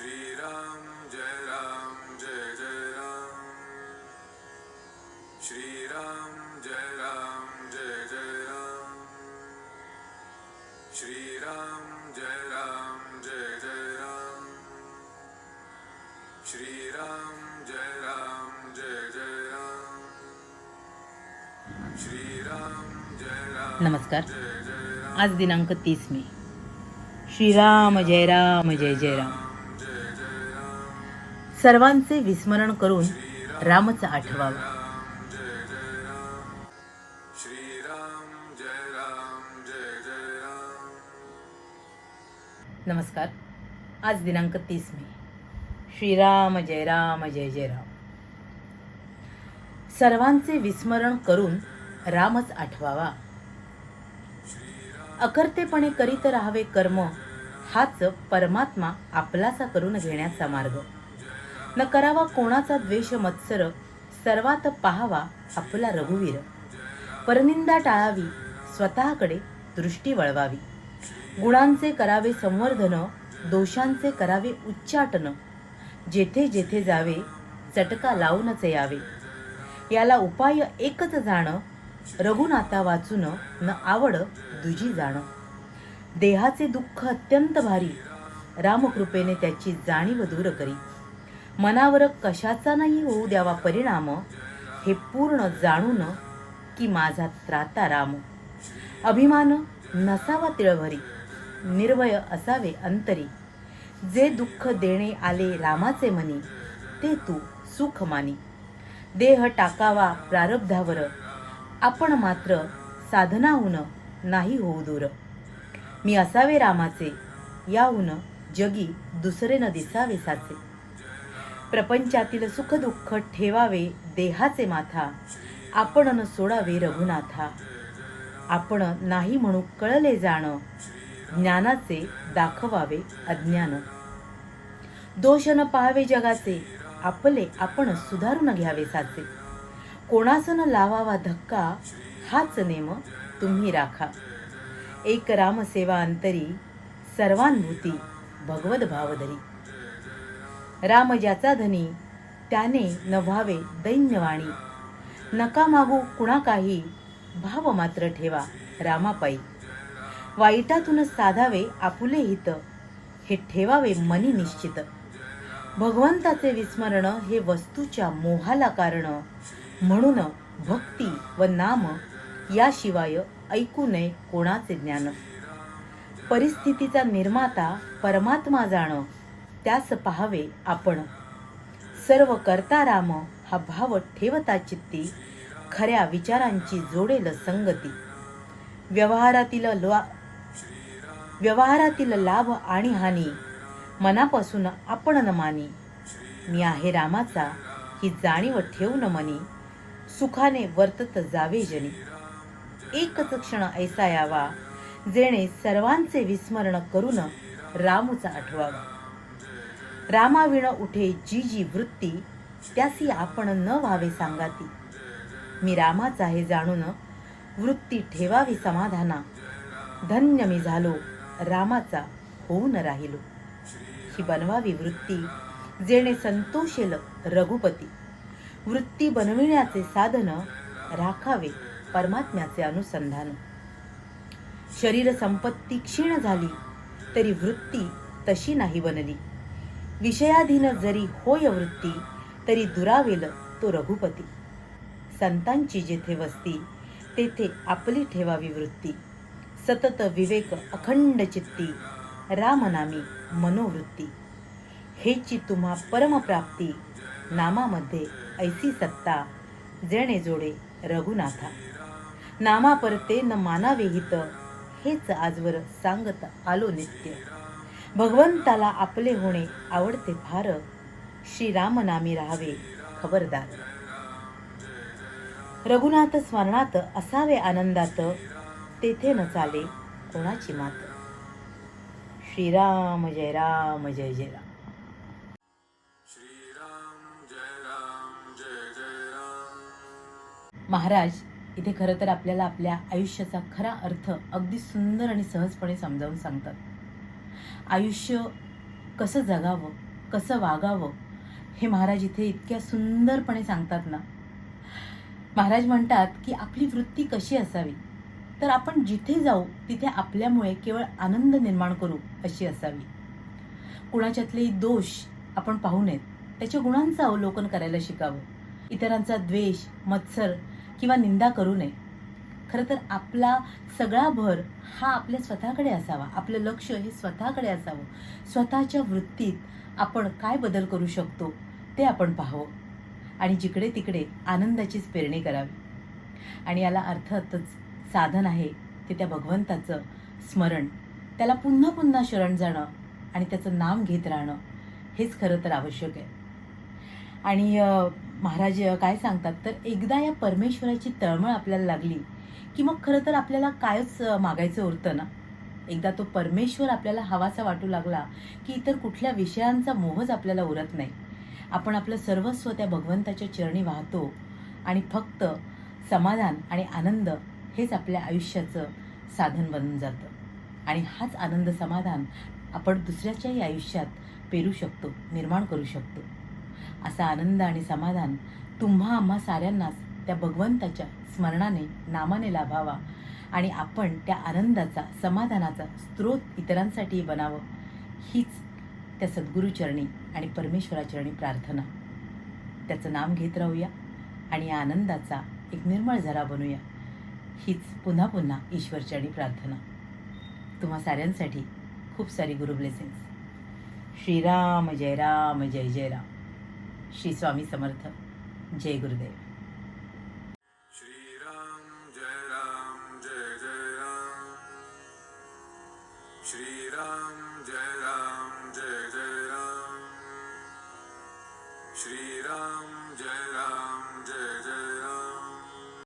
श्रीराम जय जय राम श्रीराम जय जय राम श्रीराम जय जय राम श्रीराम जय जय राम श्रीराम जय नमस्कार. आज दिनांक 30 मे. श्रीराम जय राम जय जय राम. सर्वांचे विस्मरण करून रामच आठवावा. श्रीराम जय जय राम. नमस्कार. आज दिनांक 30 मे. श्रीराम जय जय राम. सर्वांचे विस्मरण करून रामच आठवावा. अकर्तेपणे करीत राहावे कर्म, हाच परमात्मा आपलासा करून घेण्याचा मार्ग. न करावा कोणाचा द्वेष मत्सर, सर्वात पाहावा आपला रघुवीर. परनिंदा टाळावी, स्वतःकडे दृष्टी वळवावी. गुणांचे करावे संवर्धन, दोषांचे करावे उच्चाटन. जेथे जेथे जावे, चटका लावूनच यावे. याला उपाय एकच जाण, रघुनाथा वाचून न आवड दुजी जाण. देहाचे दुःख अत्यंत भारी, रामकृपेने त्याची जाणीव दूर करी. मनावर कशाचा नाही होऊ द्यावा परिणाम, हे पूर्ण जाणून की माझा त्राता राम. अभिमान नसावा तिळभरी, निर्भय असावे अंतरी. जे दुःख देणे आले रामाचे मनी, ते तू सुख मानी. देह टाकावा प्रारब्धावर, आपण मात्र साधनाहून नाही होऊ दूर. मी असावे रामाचे, याहून जगी दुसरे न दिसावे साचे. प्रपंचातील सुख दुःख ठेवावे देहाचे माथा, आपण न सोडावे रघुनाथा. आपण नाही म्हणू कळले जाण, ज्ञानाचे दाखवावे अज्ञान. दोष न पाहावे जगाचे, आपले आपण सुधारून घ्यावे साचे. कोणास न लावावा धक्का, हाच नेम तुम्ही राखा. एक रामसेवा अंतरी, सर्वानुभूती भगवद भावधरी. राम ज्याचा धनी, त्याने न व्हावे दैन्यवाणी. नका मागू कुणा काही, भाव मात्र ठेवा रामापायी. वाईटातून साधावे आपुले हित, हे ठेवावे मनी निश्चित. भगवंताचे विस्मरण हे वस्तूच्या मोहाला कारण, म्हणून भक्ती व नाम याशिवाय ऐकू नये कोणाचे ज्ञान. परिस्थितीचा निर्माता परमात्मा जाण, त्यास पाहावे आपण. सर्व करता राम हा भाव ठेवता चित्ती, खऱ्या विचारांची जोडेल संगती. व्यवहारातील लाभ आणि हानी, मनापासून आपण न मानी. मी आहे रामाचा ही जाणीव ठेवून मनी, सुखाने वर्तत जावे जनी. एकच क्षण ऐसा यावा, जेणे सर्वांचे विस्मरण करून रामूचा आठवावा. रामाविण उठे जी जी वृत्ती, त्यासी आपण न व्हावे सांगाती. मी रामाचा हे जाणून वृत्ती ठेवावी समाधाना. धन्य मी झालो रामाचा होऊन राहिलो. ही बनवावी वृत्ती, जेणे संतोषेल रघुपती. वृत्ती बनविण्याचे साधन, राखावे परमात्म्याचे अनुसंधान. शरीर संपत्ती क्षीण झाली, तरी वृत्ती तशी नाही बनली. विषयाधीन जरी होय वृत्ती, तरी दुरावेल तो रघुपती. संतांची जेथे वस्ती, तेथे आपली ठेवावी वृत्ती. सतत विवेक अखंड चित्ती, रामनामी मनोवृत्ती. हेची तुम्हा परमप्राप्ती, नामामध्ये ऐसी सत्ता, जेणे जोडे रघुनाथा. नामा परते न मानावे हित, हेच आजवर सांगत आलो नित्य. भगवंताला आपले होणे आवडते फार, श्रीरामनामी राहावे खबरदार. रघुनाथ स्मरणात असावे आनंदात, तेथे न चाले कोणाची मात. श्रीराम जय जय राम. श्रीराम जय जय राम. महाराज इथे खरं तर आपल्याला आपल्या आयुष्याचा खरा अर्थ अगदी सुंदर आणि सहजपणे समजावून सांगतात. आयुष्य कसं जगावं, कसं वागावं हे महाराज इथे इतक्या सुंदरपणे सांगतात ना. महाराज म्हणतात की आपली वृत्ती कशी असावी, तर आपण जिथे जाऊ तिथे आपल्यामुळे केवळ आनंद निर्माण करू अशी असावी. कुणाच्यातलेही दोष आपण पाहू नयेत, त्याच्या गुणांचं अवलोकन करायला शिकावं. इतरांचा द्वेष, मत्सर किंवा निंदा करू नये. खरं तर आपला सगळा भर हा आपल्या स्वतःकडे असावा. आपलं लक्ष हे स्वतःकडे असावं. स्वतःच्या वृत्तीत आपण काय बदल करू शकतो ते आपण पाहावं आणि जिकडे तिकडे आनंदाचीच पेरणी करावी. आणि याला अर्थातच साधन आहे ते त्या भगवंताचं स्मरण, त्याला पुन्हा पुन्हा शरण जाणं आणि त्याचं नाम घेत राहणं हेच खरं तर आवश्यक आहे. आणि महाराज काय सांगतात, तर एकदा या परमेश्वराची तळमळ आपल्याला लागली की मग खरं तर आपल्याला कायच मागायचं उरतं ना. एकदा तो परमेश्वर आपल्याला हवासा वाटू लागला की इतर कुठल्या विषयांचा मोहच आपल्याला उरत नाही. आपण आपलं सर्वस्व त्या भगवंताच्या चरणी वाहतो आणि फक्त समाधान आणि आनंद हेच आपल्या आयुष्याचं साधन बनून जातं. आणि हाच आनंद समाधान आपण दुसऱ्याच्याही आयुष्यात पेरू शकतो, निर्माण करू शकतो. असा आनंद आणि समाधान तुम्हा आम्हा साऱ्यांनाच त्या भगवंताच्या स्मरणाने, नामाने लाभावा आणि आपण त्या आनंदाचा, समाधानाचा स्रोत इतरांसाठी बनावं, हीच त्या सद्गुरूचरणी आणि परमेश्वराचरणी प्रार्थना. त्याचं नाम घेत राहूया आणि या आनंदाचा एक निर्मळ झरा बनूया, हीच पुन्हा पुन्हा ईश्वरचरणी प्रार्थना. तुम्हा साऱ्यांसाठी खूप सारी गुरु ब्लेसिंग्स. श्रीराम जय राम, जय जय राम. श्री स्वामी समर्थ. जय गुरुदेव. श्रीराम जय राम जय जय राम. श्रीराम जय राम जय जय राम. श्रीराम जय राम